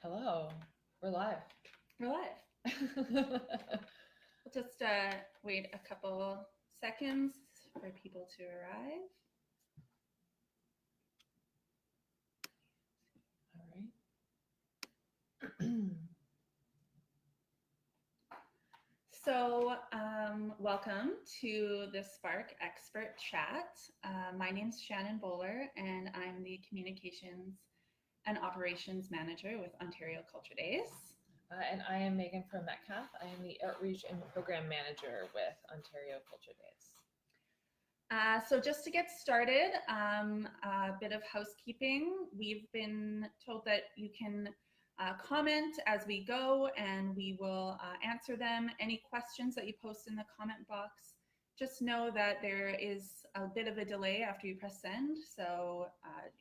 Hello, we're live. We're live. We'll just wait a couple seconds for people to arrive. All right. So, welcome to the SPARC Expert Chat. My name's Shannon Bowler, and I'm the Communications and Operations Manager with Ontario Culture Days. And I am Meaghan Froh Metcalf. I am the Outreach and Program Manager with Ontario Culture Days. So just to get started, a bit of housekeeping. We've been told that you can comment as we go, and we will answer them. Any questions that you post in the comment box, just know that there is a bit of a delay after you press send, so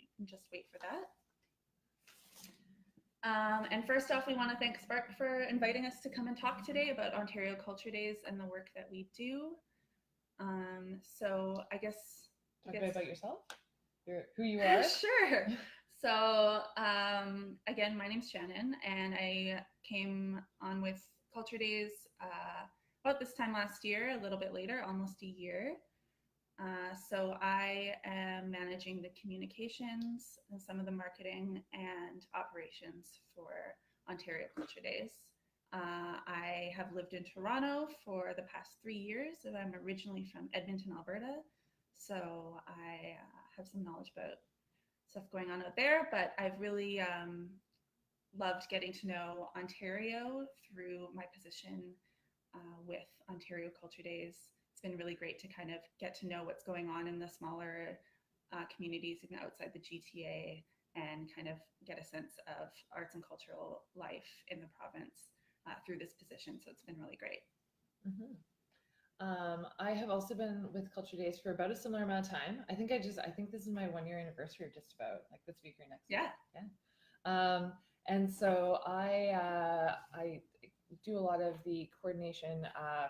you can just wait for that. And first off, we want to thank SPARC for inviting us to come and talk today about Ontario Culture Days and the work that we do. So I guess talk a bit about yourself, who you are. Sure. So again, my name's Shannon, and I came on with Culture Days about this time last year, a little bit later, almost a year. So I am managing the communications and some of the marketing and operations for Ontario Culture Days. I have lived in Toronto for the past 3 years, and I'm originally from Edmonton, Alberta. So I have some knowledge about stuff going on out there, but I've really loved getting to know Ontario through my position with Ontario Culture Days. It's been really great to kind of get to know what's going on in the smaller communities even outside the GTA and kind of get a sense of arts and cultural life in the province through this position. So it's been really great. Mm-hmm. I have also been with Culture Days for about a similar amount of time. I think this is my 1-year anniversary, just about, like this week or next week. Yeah. And so I do a lot of the coordination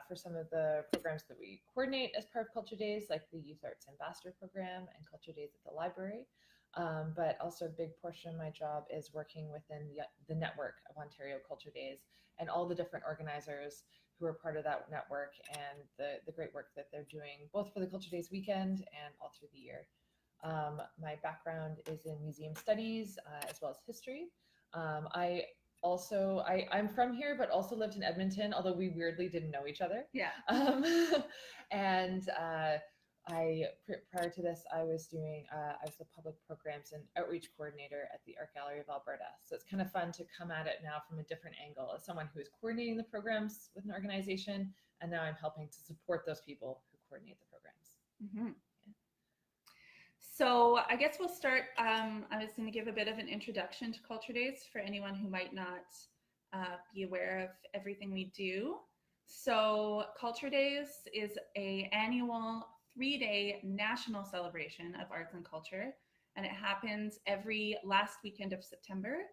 for some of the programs that we coordinate as part of Culture Days, like the Youth Arts Ambassador Program and Culture Days at the Library. But also a big portion of my job is working within the network of Ontario Culture Days and all the different organizers who are part of that network and the great work that they're doing, both for the Culture Days weekend and all through the year. My background is in museum studies as well as history. I'm from here, but also lived in Edmonton, although we weirdly didn't know each other. Yeah. And prior to this, I was the public programs and outreach coordinator at the Art Gallery of Alberta. So it's kind of fun to come at it now from a different angle as someone who is coordinating the programs with an organization, and now I'm helping to support those people who coordinate the programs. Mm-hmm. Yeah. So I guess we'll start. I was going to give a bit of an introduction to Culture Days for anyone who might not be aware of everything we do. So Culture Days is an annual 3-day national celebration of arts and culture, and it happens every last weekend of September.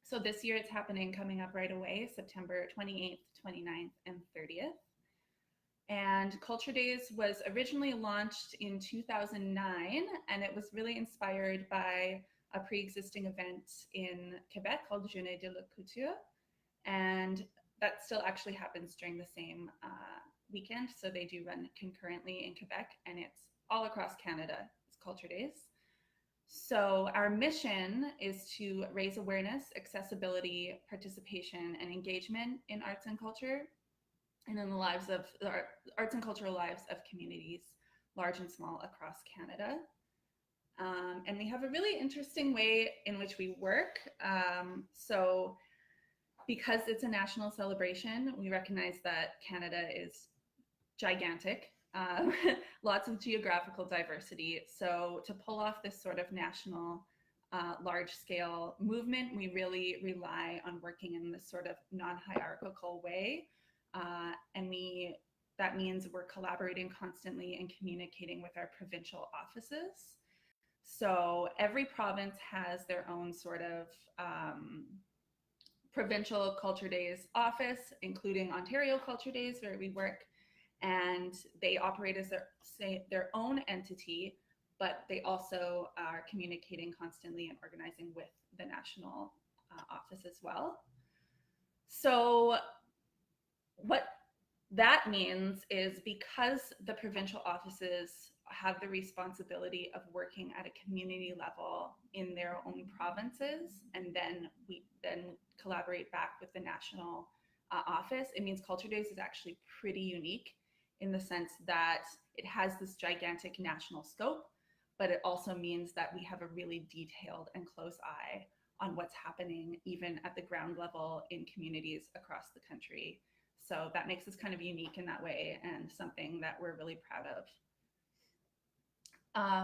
So this year it's happening coming up right away, September 28th, 29th, and 30th. And Culture Days was originally launched in 2009, and it was really inspired by a pre-existing event in Quebec called Journée de la Couture. And that still actually happens during the same weekend. So they do run concurrently in Quebec, and it's all across Canada. It's Culture Days. So our mission is to raise awareness, accessibility, participation, and engagement in arts and culture, and in the lives of the arts and cultural lives of communities, large and small, across Canada. And we have a really interesting way in which we work. So because it's a national celebration, we recognize that Canada is gigantic, lots of geographical diversity. So to pull off this sort of national large-scale movement, we really rely on working in this sort of non-hierarchical way. And that means we're collaborating constantly and communicating with our provincial offices. So every province has their own sort of provincial Culture Days office, including Ontario Culture Days, where we work, and they operate as their own entity, but they also are communicating constantly and organizing with the national office as well. So what that means is, because the provincial offices have the responsibility of working at a community level in their own provinces, and then we collaborate back with the national office, it means Culture Days is actually pretty unique in the sense that it has this gigantic national scope, but it also means that we have a really detailed and close eye on what's happening even at the ground level in communities across the country. So that makes us kind of unique in that way, and something that we're really proud of.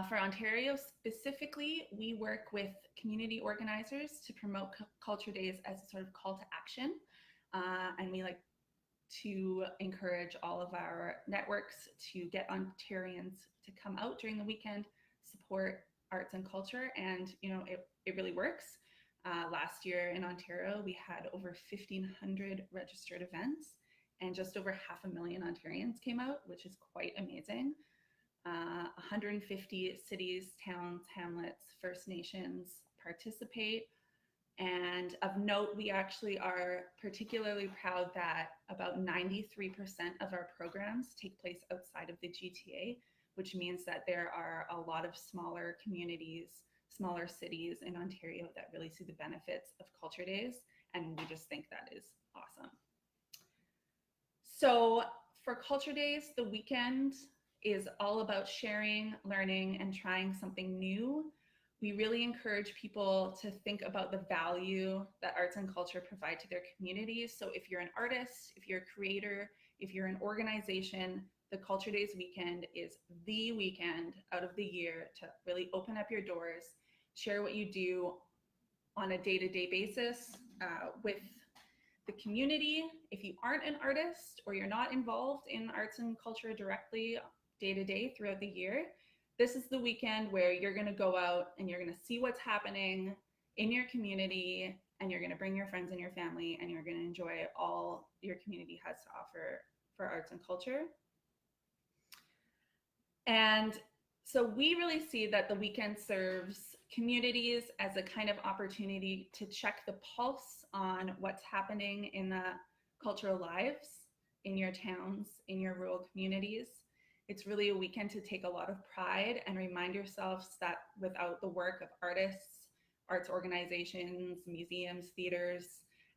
For Ontario specifically, we work with community organizers to promote Culture Days as a sort of call to action. And we like to encourage all of our networks to get Ontarians to come out during the weekend, support arts and culture, and it really works. Last year in Ontario, we had over 1,500 registered events, and just over 500,000 Ontarians came out, which is quite amazing. 150 cities, towns, hamlets, First Nations participate. And of note, we actually are particularly proud that about 93% of our programs take place outside of the GTA, which means that there are a lot of smaller communities, smaller cities in Ontario that really see the benefits of Culture Days, and we just think that is awesome. So for Culture Days, the weekend is all about sharing, learning, and trying something new. We really encourage people to think about the value that arts and culture provide to their communities. So if you're an artist, if you're a creator, if you're an organization, the Culture Days weekend is the weekend out of the year to really open up your doors, share what you do on a day-to-day basis with the community. If you aren't an artist or you're not involved in arts and culture directly day-to-day throughout the year, this is the weekend where you're going to go out and you're going to see what's happening in your community, and you're going to bring your friends and your family, and you're going to enjoy all your community has to offer for arts and culture. And so we really see that the weekend serves communities as a kind of opportunity to check the pulse on what's happening in the cultural lives in your towns, in your rural communities. It's really a weekend to take a lot of pride and remind yourselves that without the work of artists, arts organizations, museums, theaters,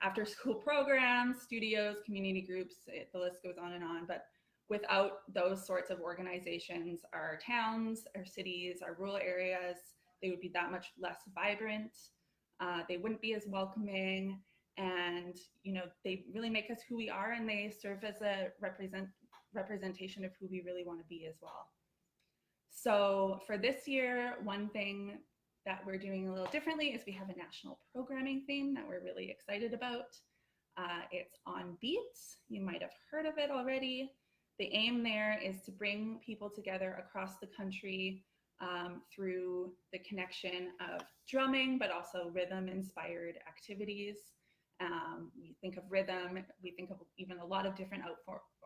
after school programs, studios, community groups, the list goes on and on. But without those sorts of organizations, our towns, our cities, our rural areas, they would be that much less vibrant. They wouldn't be as welcoming, and they really make us who we are, and they serve as a representation of who we really want to be as well. So for this year, one thing that we're doing a little differently is we have a national programming theme that we're really excited about. It's On Beat. You might have heard of it already. The aim there is to bring people together across the country through the connection of drumming, but also rhythm-inspired activities. We think of rhythm, we think of even a lot of different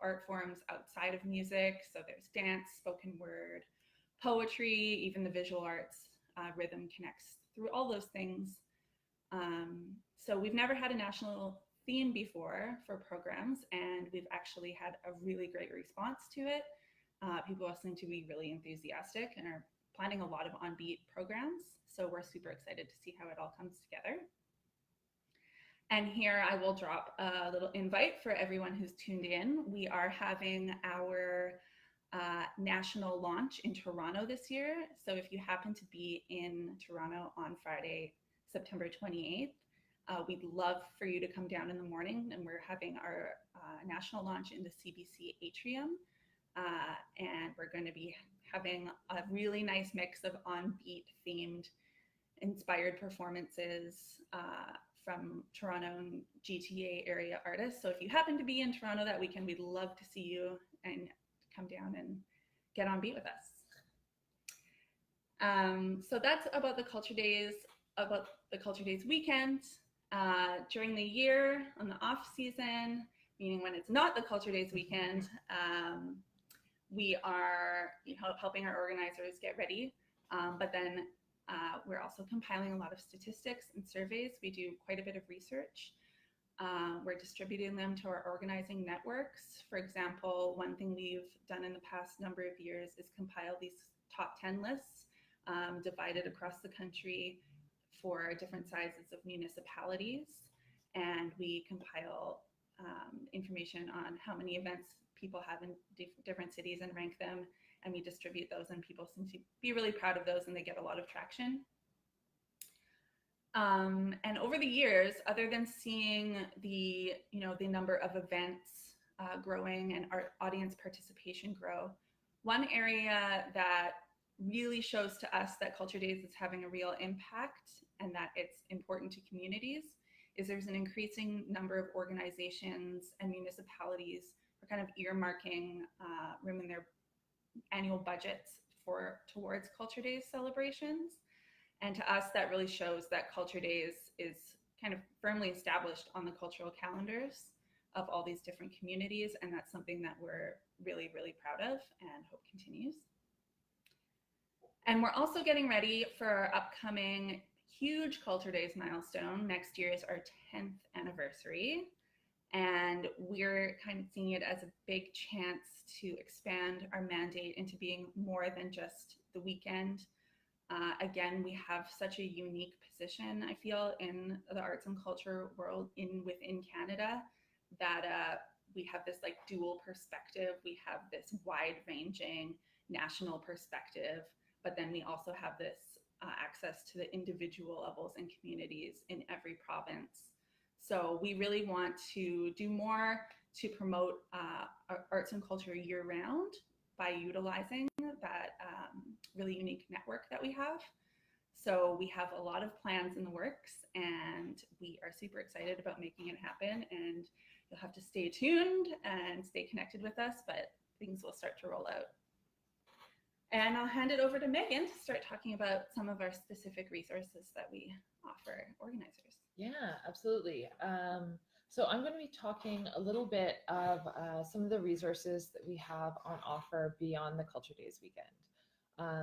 art forms outside of music. So there's dance, spoken word, poetry, even the visual arts. Rhythm connects through all those things. So we've never had a national theme before for programs, and we've actually had a really great response to it. People seem to be really enthusiastic and are planning a lot of On Beat programs. So we're super excited to see how it all comes together. And here I will drop a little invite for everyone who's tuned in. We are having our national launch in Toronto this year. So if you happen to be in Toronto on Friday, September 28th, we'd love for you to come down in the morning, and we're having our national launch in the CBC atrium. And we're going to be having a really nice mix of on-beat themed inspired performances from Toronto and GTA area artists. So if you happen to be in Toronto that weekend, we'd love to see you and come down and get on beat with us. So that's about the Culture Days weekend. During the year, on the off season, meaning when it's not the Culture Days weekend, we are helping our organizers get ready. But then We're also compiling a lot of statistics and surveys. We do quite a bit of research. We're distributing them to our organizing networks. For example, one thing we've done in the past number of years is compile these top 10 lists divided across the country for different sizes of municipalities. And we compile information on how many events people have in different cities and rank them. And we distribute those, and people seem to be really proud of those, and they get a lot of traction. And over the years, other than seeing the number of events growing and our audience participation grow, one area that really shows to us that Culture Days is having a real impact and that it's important to communities is there's an increasing number of organizations and municipalities who are kind of earmarking room in their annual budgets towards Culture Days celebrations. And to us, that really shows that Culture Days is kind of firmly established on the cultural calendars of all these different communities. And that's something that we're really, really proud of and hope continues. And we're also getting ready for our upcoming huge Culture Days milestone. Next year is our 10th anniversary. And we're kind of seeing it as a big chance to expand our mandate into being more than just the weekend. Again, we have such a unique position, I feel, in the arts and culture world within Canada, that we have this like dual perspective. We have this wide-ranging national perspective, but then we also have this access to the individual levels and communities in every province. So we really want to do more to promote arts and culture year-round by utilizing that really unique network that we have. So we have a lot of plans in the works, and we are super excited about making it happen. And you'll have to stay tuned and stay connected with us, but things will start to roll out. And I'll hand it over to Meaghan to start talking about some of our specific resources that we offer organizers. Yeah, absolutely. So I'm going to be talking a little bit of some of the resources that we have on offer beyond the Culture Days weekend.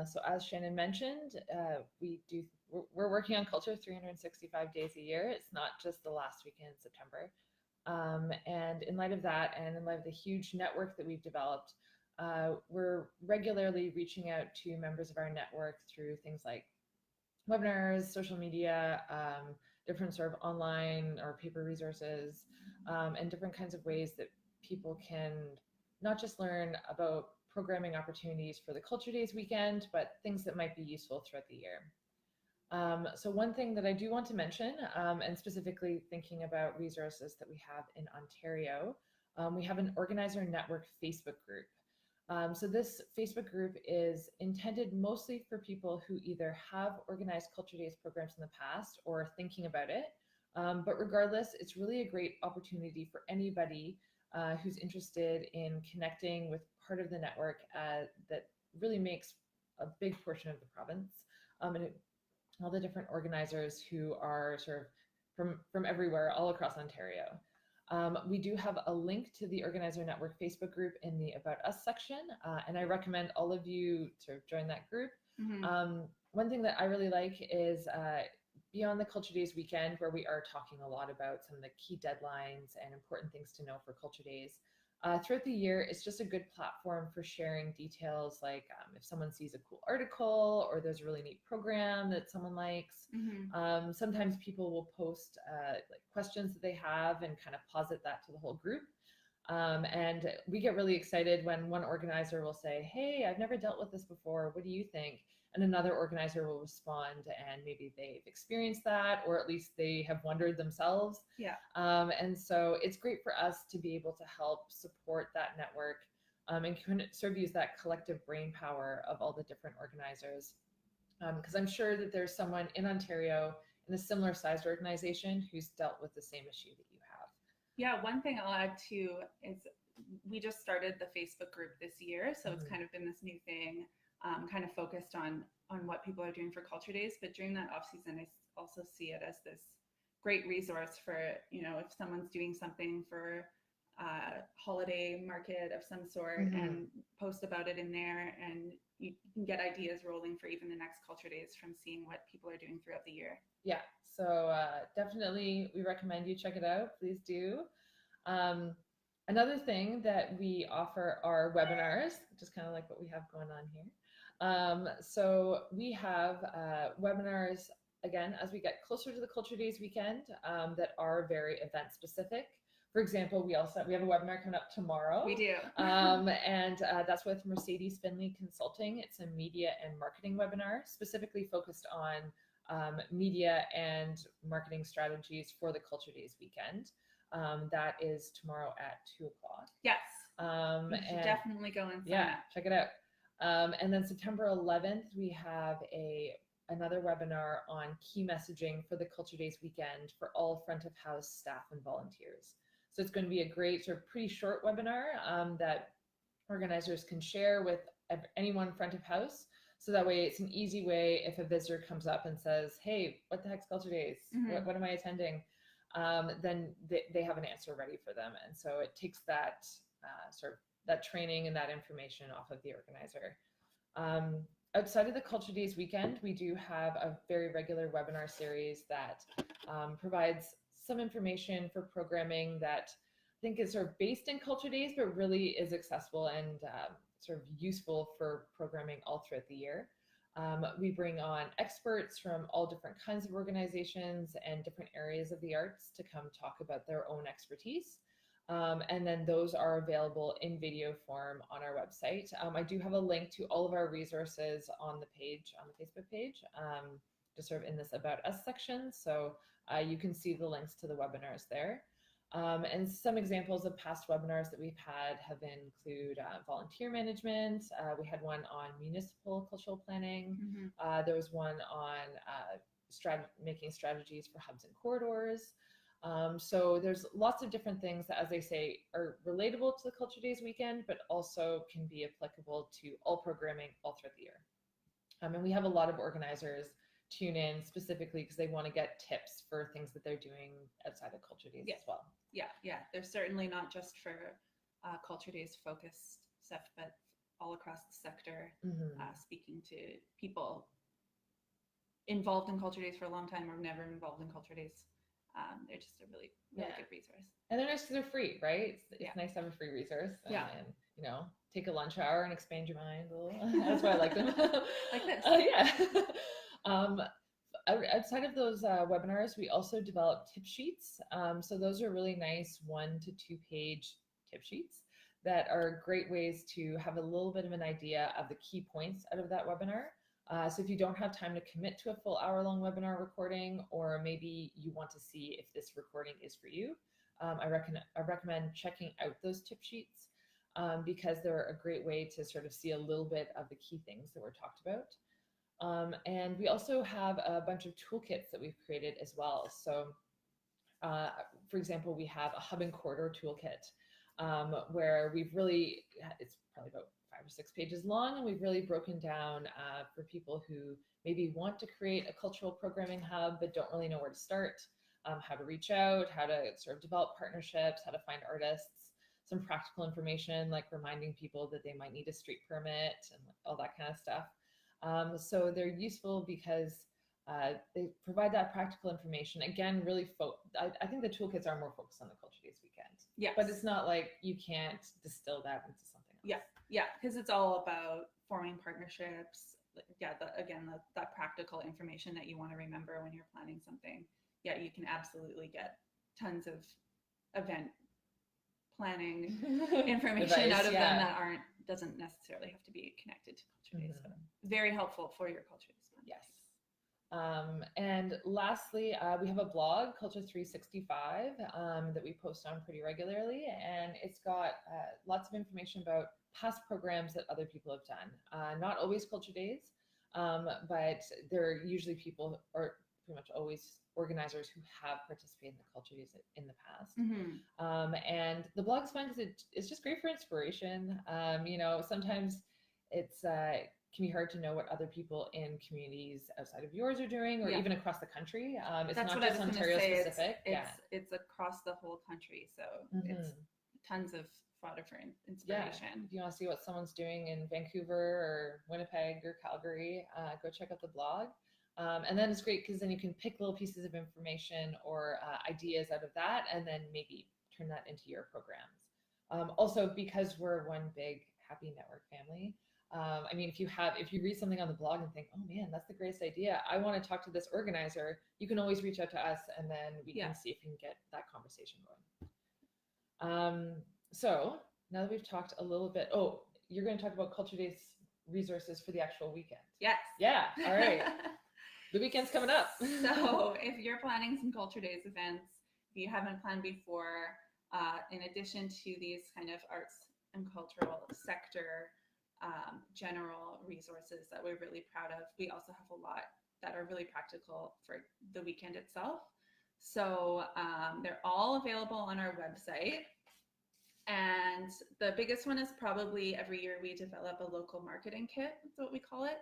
So as Shannon mentioned, we're working on culture 365 days a year. It's not just the last weekend in September. And in light of that, and in light of the huge network that we've developed, we're regularly reaching out to members of our network through things like webinars, social media, different sort of online or paper resources, and different kinds of ways that people can not just learn about programming opportunities for the Culture Days weekend, but things that might be useful throughout the year. So one thing that I do want to mention, and specifically thinking about resources that we have in Ontario, we have an Organizer Network Facebook group. So this Facebook group is intended mostly for people who either have organized Culture Days programs in the past or are thinking about it. But regardless, it's really a great opportunity for anybody who's interested in connecting with part of the network that really makes a big portion of the province. And all the different organizers who are sort of from everywhere, all across Ontario. We do have a link to the Organizer Network Facebook group in the About Us section, and I recommend all of you to join that group. Mm-hmm. One thing that I really like is beyond the Culture Days weekend, where we are talking a lot about some of the key deadlines and important things to know for Culture Days. Throughout the year, it's just a good platform for sharing details like if someone sees a cool article or there's a really neat program that someone likes. Mm-hmm. Sometimes people will post like questions that they have and kind of posit that to the whole group. And we get really excited when one organizer will say, hey, I've never dealt with this before. What do you think? And another organizer will respond, and maybe they've experienced that, or at least they have wondered themselves. Yeah. And so it's great for us to be able to help support that network and kind of sort of use that collective brain power of all the different organizers. Because I'm sure that there's someone in Ontario in a similar sized organization who's dealt with the same issue that you have. Yeah, one thing I'll add too is we just started the Facebook group this year. So it's kind of been this new thing. Kind of focused on what people are doing for Culture Days, but during that off season, I also see it as this great resource for, if someone's doing something for holiday market of some sort and post about it in there, and you can get ideas rolling for even the next Culture Days from seeing what people are doing throughout the year. Yeah, so definitely we recommend you check it out. Please do. Another thing that we offer are webinars, just kind of like what we have going on here. So we have webinars, again, as we get closer to the Culture Days weekend, that are very event specific. For example, we have a webinar coming up tomorrow. We do. And that's with Mercedes Finley Consulting. It's a media and marketing webinar specifically focused on media and marketing strategies for the Culture Days weekend. That is tomorrow at 2:00. Yes. You should definitely go and sign up. Check it out. And then September 11th, we have another webinar on key messaging for the Culture Days weekend for all front of house staff and volunteers. So it's going to be a great sort of pretty short webinar that organizers can share with anyone front of house. So that way it's an easy way if a visitor comes up and says, hey, what the heck's Culture Days? What am I attending? Then they have an answer ready for them. And so it takes that sort of that training and that information off of the organizer. Outside of the Culture Days weekend, we do have a very regular webinar series that provides some information for programming that I think is sort of based in Culture Days, but really is accessible and sort of useful for programming all throughout the year. We bring on experts from all different kinds of organizations and different areas of the arts to come talk about their own expertise. And then those are available in video form on our website. I do have a link to all of our resources on the page, on the Facebook page, just sort of in this About Us section. So you can see the links to the webinars there. And some examples of past webinars that we've had have include volunteer management. We had one on municipal cultural planning. There was one on making strategies for hubs and corridors. So there's lots of different things that, as I say, are relatable to the Culture Days weekend, but also can be applicable to all programming all throughout the year. And we have a lot of organizers tune in specifically because they want to get tips for things that they're doing outside of Culture Days as well. Yeah. They're certainly not just for Culture Days focused stuff, but all across the sector, speaking to people involved in Culture Days for a long time or never involved in Culture Days. They're just a really good resource. And they're nice because they're free, right? It's nice to have a free resource. And you know, take a lunch hour and expand your mind a little. That's why I like them. Like this. Outside of those webinars, we also develop tip sheets. So those are really nice 1 to 2 page tip sheets that are great ways to have a little bit of an idea of the key points out of that webinar. So if you don't have time to commit to a full hour-long webinar recording, or maybe you want to see if this recording is for you, I recommend checking out those tip sheets because they're a great way to sort of see a little bit of the key things that were talked about. And we also have a bunch of toolkits that we've created as well. So for example, we have a hub and corridor toolkit where we've really, it's probably about 5 or 6 pages long, and we've really broken down for people who maybe want to create a cultural programming hub but don't really know where to start, how to reach out, how to sort of develop partnerships, how to find artists, some practical information like reminding people that they might need a street permit and all that kind of stuff. So they're useful because they provide that practical information. Again, really, I think the toolkits are more focused on the Culture Days weekend. Yeah, but it's not like you can't distill that into something else. Yeah, because it's all about forming partnerships. That practical information that you want to remember when you're planning something. Yeah, you can absolutely get tons of event planning information out of them that doesn't necessarily have to be connected to Culture Days. So very helpful for your Culture Days. Yes. And lastly, we have a blog, Culture 365, that we post on pretty regularly, and it's got lots of information about past programs that other people have done. Not always Culture Days, but they're usually people, or pretty much always organizers who have participated in the Culture Days in the past. And the blog is fun because it's just great for inspiration. You know, sometimes it's can be hard to know what other people in communities outside of yours are doing, or even across the country. It's not just Ontario specific. It's across the whole country, so it's tons of fodder for inspiration. If you want to see what someone's doing in Vancouver or Winnipeg or Calgary, go check out the blog. And then it's great because then you can pick little pieces of information or ideas out of that, and then maybe turn that into your programs. Also, because we're one big happy network family, I mean, if you read something on the blog and think, oh man, that's the greatest idea, I want to talk to this organizer, you can always reach out to us, and then we can see if we can get that conversation going. So now that we've talked a little bit, you're going to talk about Culture Days resources for the actual weekend. Yes. Yeah. All right. The weekend's coming up. So if you're planning some Culture Days events, if you haven't planned before, in addition to these kind of arts and cultural sector general resources that we're really proud of, we also have a lot that are really practical for the weekend itself. So they're all available on our website. And the biggest one is probably every year we develop a local marketing kit, that's what we call it.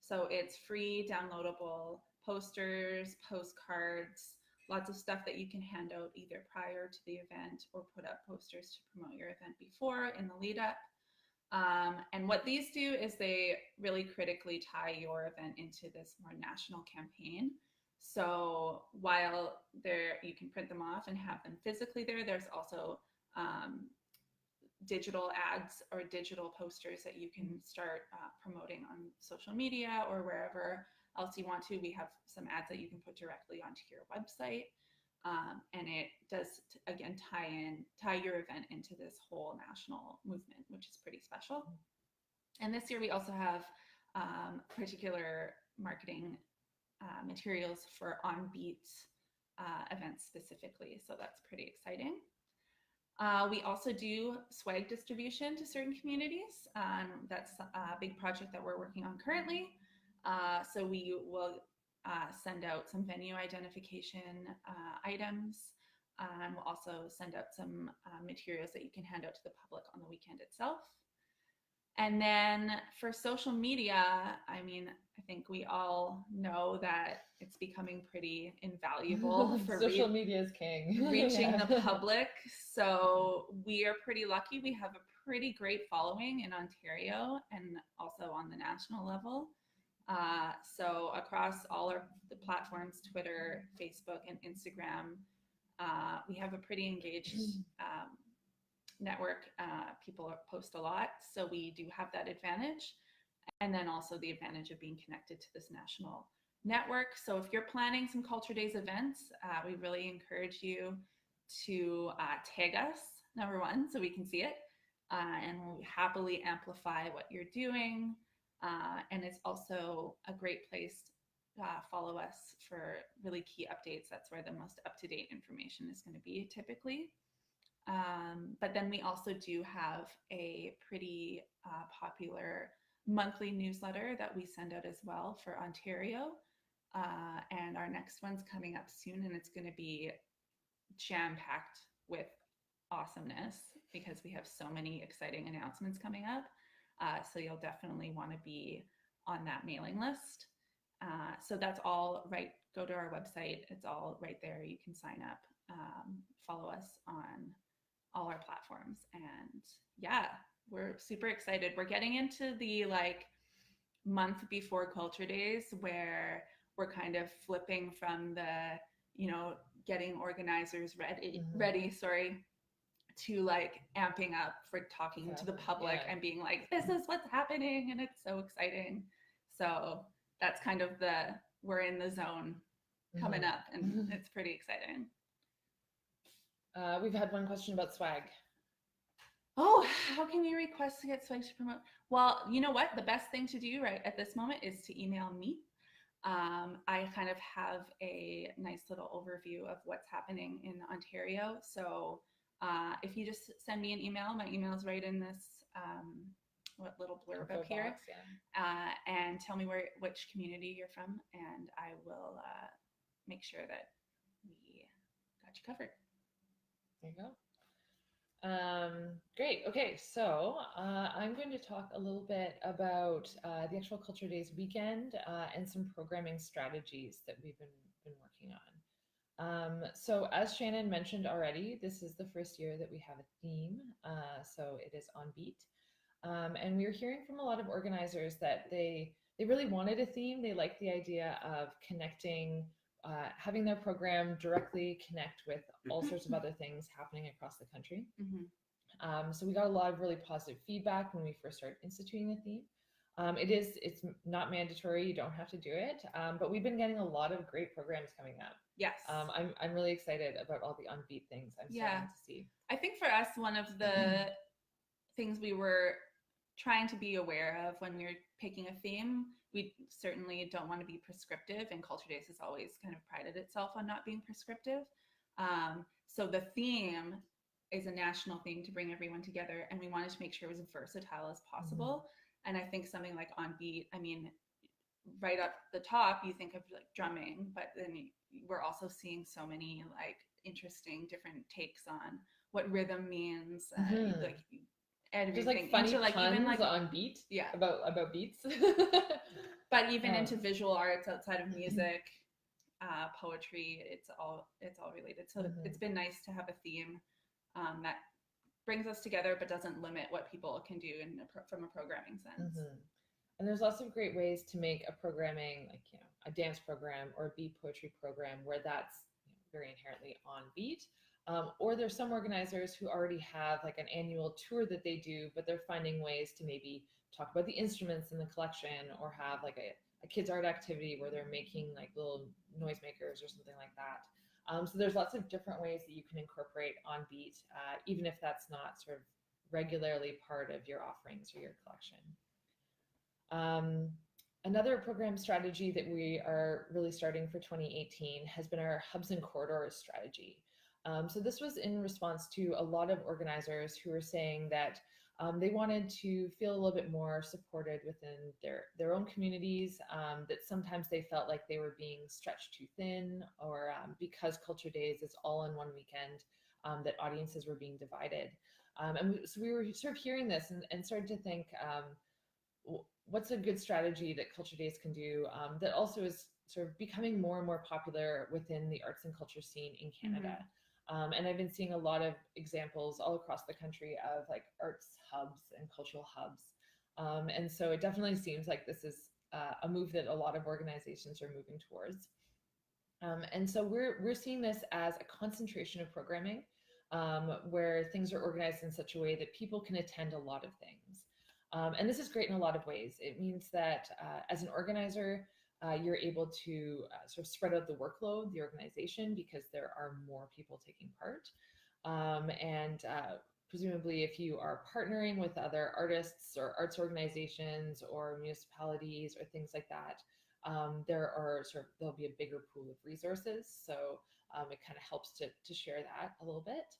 So it's free, downloadable posters, postcards, lots of stuff that you can hand out either prior to the event or put up posters to promote your event before in the lead up. And what these do is they really critically tie your event into this more national campaign. So while you can print them off and have them physically there's also digital ads or digital posters that you can start promoting on social media or wherever else you want to. We have some ads that you can put directly onto your website. And it does, again, tie your event into this whole national movement, which is pretty special. And this year we also have particular marketing materials for on-beat events specifically. So that's pretty exciting. We also do swag distribution to certain communities. That's a big project that we're working on currently. So we will send out some venue identification items. And we'll also send out some materials that you can hand out to the public on the weekend itself. And then for social media, I mean, I think we all know that it's becoming pretty invaluable for social media is king. Reaching the public. So we are pretty lucky. We have a pretty great following in Ontario and also on the national level. So across all the platforms, Twitter, Facebook, and Instagram, we have a pretty engaged network. People post a lot, so we do have that advantage. And then also the advantage of being connected to this national network. So if you're planning some Culture Days events, we really encourage you to tag us, number one, so we can see it. And we'll happily amplify what you're doing. And it's also a great place to follow us for really key updates. That's where the most up-to-date information is going to be typically. But then we also do have a pretty popular monthly newsletter that we send out as well for Ontario. And our next one's coming up soon, and it's going to be jam-packed with awesomeness because we have so many exciting announcements coming up. So you'll definitely want to be on that mailing list. So that's all right. Go to our website. It's all right there. You can sign up, follow us on all our platforms. And yeah, we're super excited. We're getting into the month before Culture Days where we're kind of flipping from the, getting organizers ready, to amping up for talking to the public and being like, this is what's happening. And it's so exciting. So that's kind of we're in the zone coming up, and it's pretty exciting. We've had one question about swag. Oh, how can you request to get swag to promote? Well, you know what? The best thing to do right at this moment is to email me. I kind of have a nice little overview of what's happening in Ontario. So if you just send me an email, my email is right in this little blurb up here, and tell me which community you're from, and I will make sure that we got you covered. There you go. Great. Okay, so I'm going to talk a little bit about the actual Culture Days weekend and some programming strategies that we've been working on. So as Shannon mentioned already, this is the first year that we have a theme. So it is on beat. And we were hearing from a lot of organizers that they really wanted a theme. They liked the idea of connecting, having their program directly connect with all sorts of other things happening across the country. So we got a lot of really positive feedback when we first started instituting the theme. It's not mandatory. You don't have to do it. But we've been getting a lot of great programs coming up. Yes. I'm really excited about all the on-beat things I'm starting to see. I think for us, one of the things we were trying to be aware of when we were picking a theme, we certainly don't want to be prescriptive, and Culture Days has always kind of prided itself on not being prescriptive. So the theme is a national theme to bring everyone together, and we wanted to make sure it was as versatile as possible. And I think something like on beat, I mean, right up the top, you think of like drumming, but then we're also seeing so many like interesting different takes on what rhythm means, like everything. Just like funny into, like, puns even like on beat, about beats. But even into visual arts outside of music, poetry, it's all related. So it's been nice to have a theme that brings us together, but doesn't limit what people can do from a programming sense. And there's lots of great ways to make a programming, like, you know, a dance program or a beat poetry program where that's, you know, very inherently on beat. Or there's some organizers who already have like an annual tour that they do, but they're finding ways to maybe talk about the instruments in the collection, or have like a kids art activity where they're making like little noisemakers or something like that. So there's lots of different ways that you can incorporate on beat, even if that's not sort of regularly part of your offerings or your collection. Another program strategy that we are really starting for 2018 has been our hubs and corridors strategy. So this was in response to a lot of organizers who were saying that they wanted to feel a little bit more supported within their own communities, that sometimes they felt like they were being stretched too thin, or because Culture Days is all in one weekend, that audiences were being divided. So we were sort of hearing this and started to think, what's a good strategy that Culture Days can do that also is sort of becoming more and more popular within the arts and culture scene in Canada. And I've been seeing a lot of examples all across the country of like arts hubs and cultural hubs. And so it definitely seems like this is a move that a lot of organizations are moving towards. And so we're seeing this as a concentration of programming, where things are organized in such a way that people can attend a lot of things. And this is great in a lot of ways. It means that as an organizer, you're able to sort of spread out the workload, the organization, because there are more people taking part. And presumably, if you are partnering with other artists or arts organizations or municipalities or things like that, there'll be a bigger pool of resources. So it kind of helps to share that a little bit.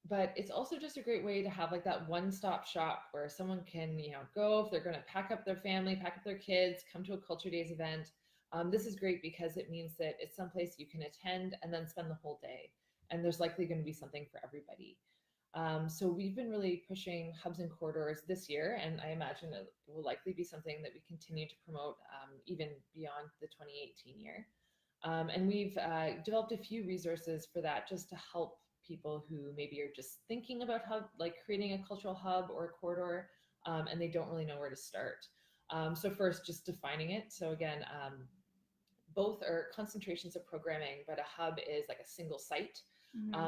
But it's also just a great way to have like that one-stop shop where someone can, you know, go if they're going to pack up their family, pack up their kids, come to a Culture Days event. This is great because it means that it's someplace you can attend and then spend the whole day. And there's likely going to be something for everybody. So we've been really pushing hubs and corridors this year, and I imagine it will likely be something that we continue to promote even beyond the 2018 year. And we've developed a few resources for that, just to help people who maybe are just thinking about how, like, creating a cultural hub or a corridor, and they don't really know where to start. So first, just defining it. So again, both are concentrations of programming, but a hub is like a single site,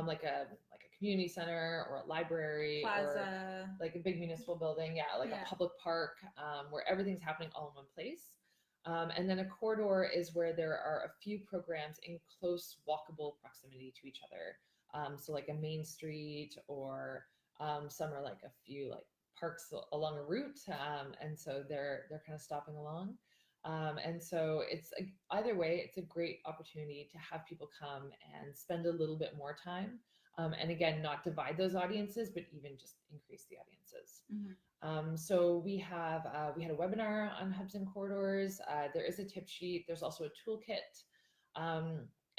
like a community center or a library, plaza, or like a big municipal building, a public park, where everything's happening all in one place. And then a corridor is where there are a few programs in close walkable proximity to each other. So like a main street, or some are like a few like parks along a route, and so they're kind of stopping along. And so it's either way, it's a great opportunity to have people come and spend a little bit more time. And again, not divide those audiences, but even just increase the audiences. So we had a webinar on hubs and corridors. There is a tip sheet. There's also a toolkit,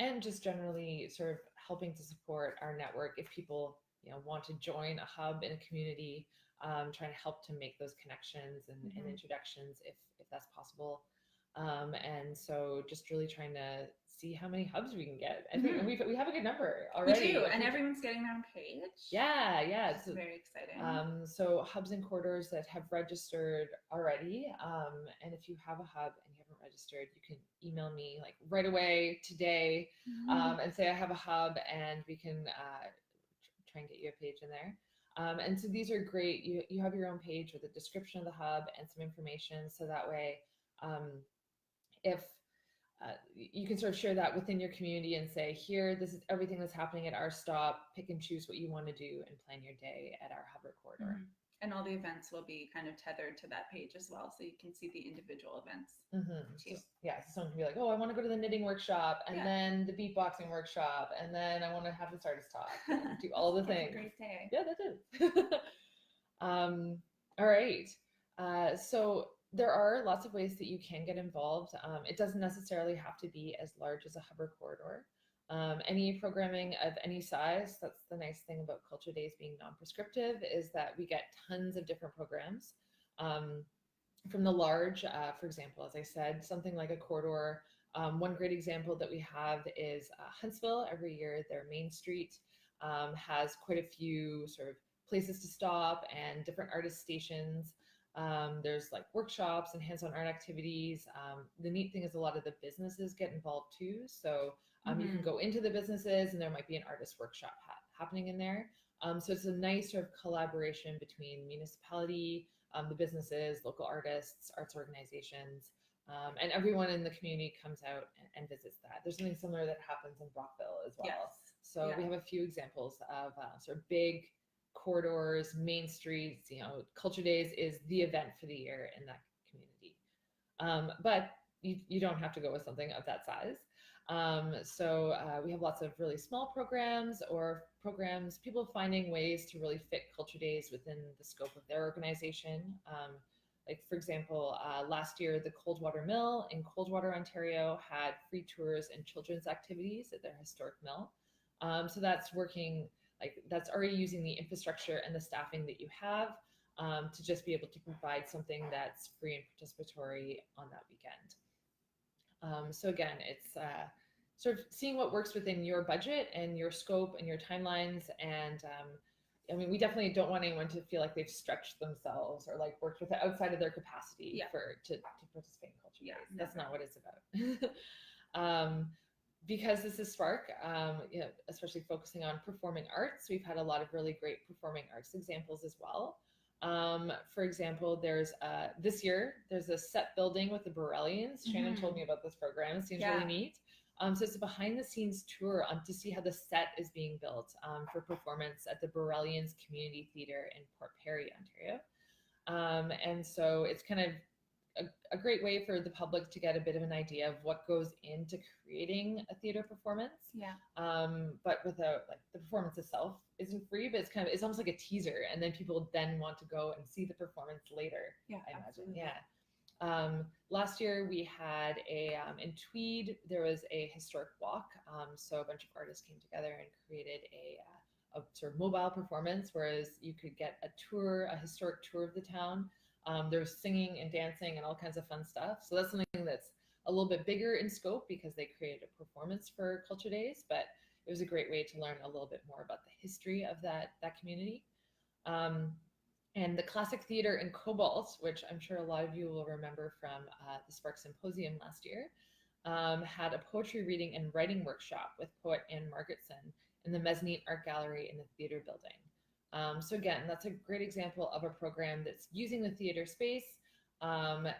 and just generally sort of helping to support our network if people, you know, want to join a hub in a community, trying to help to make those connections and introductions if that's possible. And so just really trying to see how many hubs we can get. I think we have a good number already. We do, and everyone's getting their own page. Yeah, It's very exciting. So hubs and corridors that have registered already. And if you have a hub and you haven't registered, you can email me like right away today, and say I have a hub, and we can try and get you a page in there. And so these are great. You have your own page with a description of the hub and some information, so that way, if you can sort of share that within your community and say, here, this is everything that's happening at our stop. Pick and choose what you want to do and plan your day at our hub or corridor. And all the events will be kind of tethered to that page as well, so you can see the individual events. Too. So someone can be like, oh, I want to go to the knitting workshop, and then the beatboxing workshop, and then I want to have this artist talk, do all the things. A great day. Yeah, that is. All right. So there are lots of ways that you can get involved. It doesn't necessarily have to be as large as a hub or corridor. Any programming of any size, that's the nice thing about Culture Days being non-prescriptive, is that we get tons of different programs. From the large, for example, as I said, something like a corridor. One great example that we have is Huntsville. Every year, their Main Street has quite a few sort of places to stop and different artist stations. There's like workshops and hands-on art activities. The neat thing is a lot of the businesses get involved too. So you can go into the businesses and there might be an artist workshop happening in there. So it's a nice sort of collaboration between municipality, the businesses, local artists, arts organizations, and everyone in the community comes out and visits that. There's something similar that happens in Brockville as well. Yes. So we have a few examples of sort of big corridors, main streets. Culture Days is the event for the year in that community. But you don't have to go with something of that size. So we have lots of really small programs or programs, people finding ways to really fit Culture Days within the scope of their organization. Like, for example, last year, the Coldwater Mill in Coldwater, Ontario had free tours and children's activities at their historic mill. So that's working, that's already using the infrastructure and the staffing that you have to just be able to provide something that's free and participatory on that weekend. So again, it's sort of seeing what works within your budget and your scope and your timelines. And I mean, we definitely don't want anyone to feel like they've stretched themselves or like worked with it outside of their capacity to participate in Culture Days. That's not what it's about. Because this is SPARC, especially focusing on performing arts, we've had a lot of really great performing arts examples as well. For example, there's this year, there's a set building with the Borellians. Shannon told me about this program. It seems really neat. So it's a behind the scenes tour to see how the set is being built for performance at the Borellians Community Theatre in Port Perry, Ontario. And so it's kind of a great way for the public to get a bit of an idea of what goes into creating a theater performance. But without, like, the performance itself isn't free, but it's almost like a teaser, and then people then want to go and see the performance later. I imagine. Last year we had in Tweed, there was a historic walk. So a bunch of artists came together and created a sort of mobile performance, whereas you could get a historic tour of the town. There was singing and dancing and all kinds of fun stuff. So that's something that's a little bit bigger in scope because they created a performance for Culture Days, but it was a great way to learn a little bit more about the history of that community. And the Classic Theatre in Cobalt, which I'm sure a lot of you will remember from the SPARC Symposium last year, had a poetry reading and writing workshop with poet Anne Margetson in the Mezzanine Art Gallery in the theatre building. So again, that's a great example of a program that's using the theater space and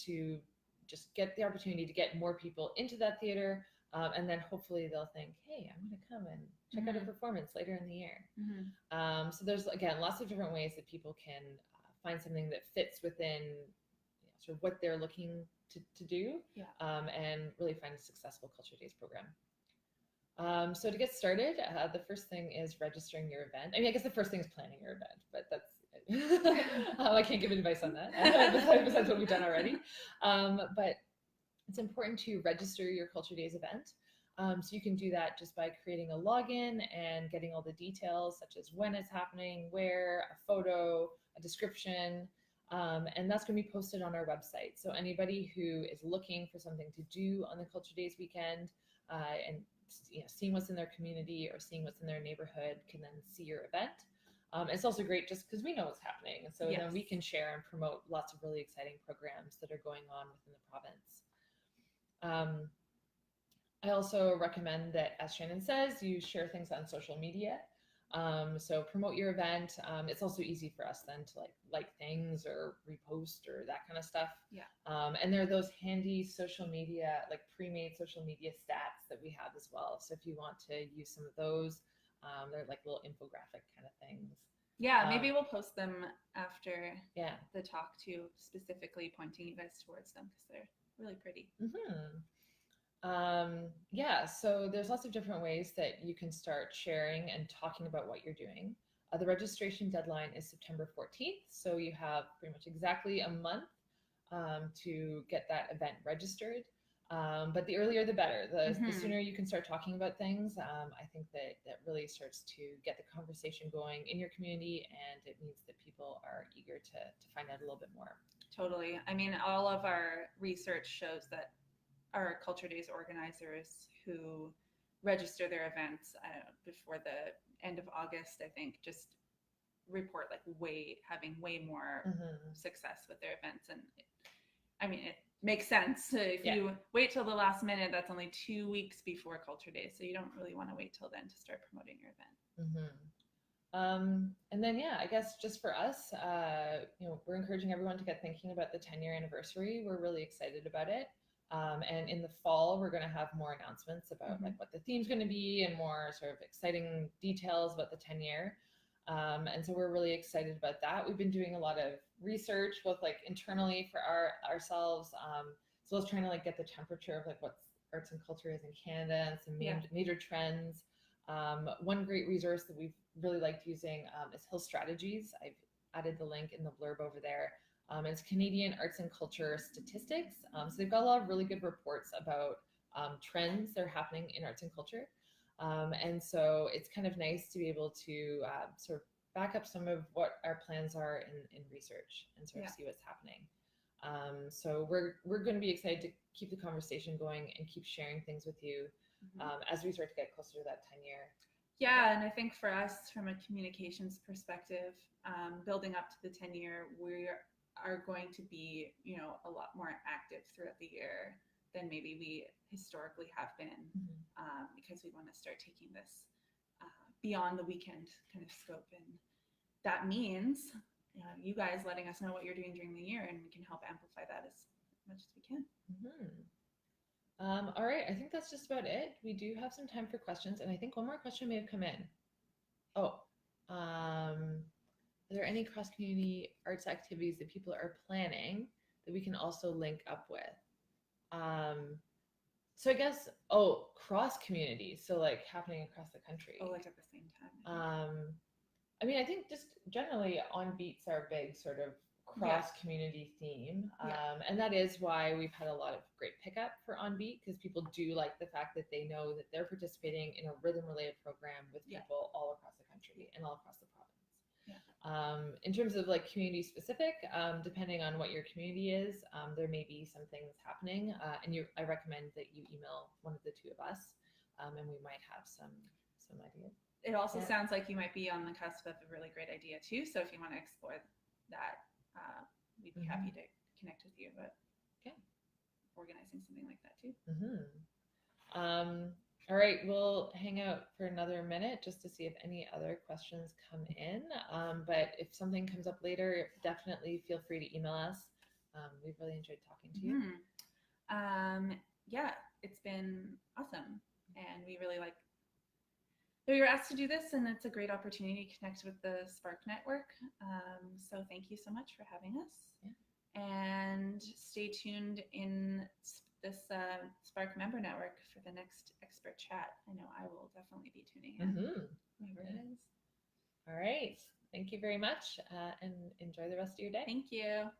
to just get the opportunity to get more people into that theater. And then hopefully they'll think, hey, I'm going to come and check out a performance later in the year. So there's, again, lots of different ways that people can find something that fits within sort of what they're looking to do and really find a successful Culture Days program. So to get started, the first thing is registering your event. I mean, I guess the first thing is planning your event, but that's I can't give advice on that besides what we've done already. But it's important to register your Culture Days event. So you can do that just by creating a login and getting all the details, such as when it's happening, where, a photo, a description. And that's going to be posted on our website. So anybody who is looking for something to do on the Culture Days weekend and seeing what's in their community or seeing what's in their neighborhood can then see your event. It's also great just because we know what's happening. And so then we can share and promote lots of really exciting programs that are going on within the province. I also recommend that, as Shannon says, you share things on social media. So promote your event. It's also easy for us then to like things or repost or that kind of stuff. Yeah. And there are those handy social media, like pre-made social media stats that we have as well. So if you want to use some of those, they're like little infographic kind of things. Yeah, maybe we'll post them after the talk too, specifically pointing you guys towards them because they're really pretty. So there's lots of different ways that you can start sharing and talking about what you're doing. The registration deadline is September 14th, so you have pretty much exactly a month to get that event registered. But the earlier the better. The sooner you can start talking about things, I think that really starts to get the conversation going in your community, and it means that people are eager to find out a little bit more. Totally. I mean, all of our research shows that our Culture Days organizers who register their events before the end of August, I think, just report having way more success with their events. And it makes sense. If you wait till the last minute, that's only 2 weeks before Culture Days. So you don't really want to wait till then to start promoting your event. And then, I guess just for us, we're encouraging everyone to get thinking about the 10-year anniversary. We're really excited about it. And in the fall, we're going to have more announcements about like what the theme's going to be and more sort of exciting details about the 10-year. And so we're really excited about that. We've been doing a lot of research, both like internally for ourselves, as well as trying to like get the temperature of like what arts and culture is in Canada and some major trends. One great resource that we've really liked using is Hill Strategies. I've added the link in the blurb over there. It's Canadian arts and culture statistics. So they've got a lot of really good reports about trends that are happening in arts and culture. And so it's kind of nice to be able to sort of back up some of what our plans are in research and sort of see what's happening. So we're going to be excited to keep the conversation going and keep sharing things with you as we start to get closer to that 10-year. Yeah, and I think for us, from a communications perspective, building up to the 10-year, we are going to be, a lot more active throughout the year than maybe we historically have been, because we want to start taking this beyond the weekend kind of scope. And that means you guys letting us know what you're doing during the year, and we can help amplify that as much as we can. All right, I think that's just about it. We do have some time for questions, and I think one more question may have come in. Are there any cross-community arts activities that people are planning that we can also link up with? So I guess, cross-community, so like happening across the country. Like at the same time. I think just generally on beats are a big sort of cross-community theme. And that is why we've had a lot of great pickup for On Beat, because people do like the fact that they know that they're participating in a rhythm-related program with people all across the country and all across the province. In terms of like community specific, depending on what your community is, there may be some things happening, and I recommend that you email one of the two of us, and we might have some ideas. It also sounds like you might be on the cusp of a really great idea too. So if you want to explore that, we'd be happy to connect with you about organizing something like that too. All right, we'll hang out for another minute just to see if any other questions come in. But if something comes up later, definitely feel free to email us. We've really enjoyed talking to you. It's been awesome. And we really like that we were asked to do this, and it's a great opportunity to connect with the SPARC network. So thank you so much for having us. And stay tuned in this SPARC member network for the next expert chat. I know I will definitely be tuning in. Whenever it is. All right. Thank you very much, and enjoy the rest of your day. Thank you.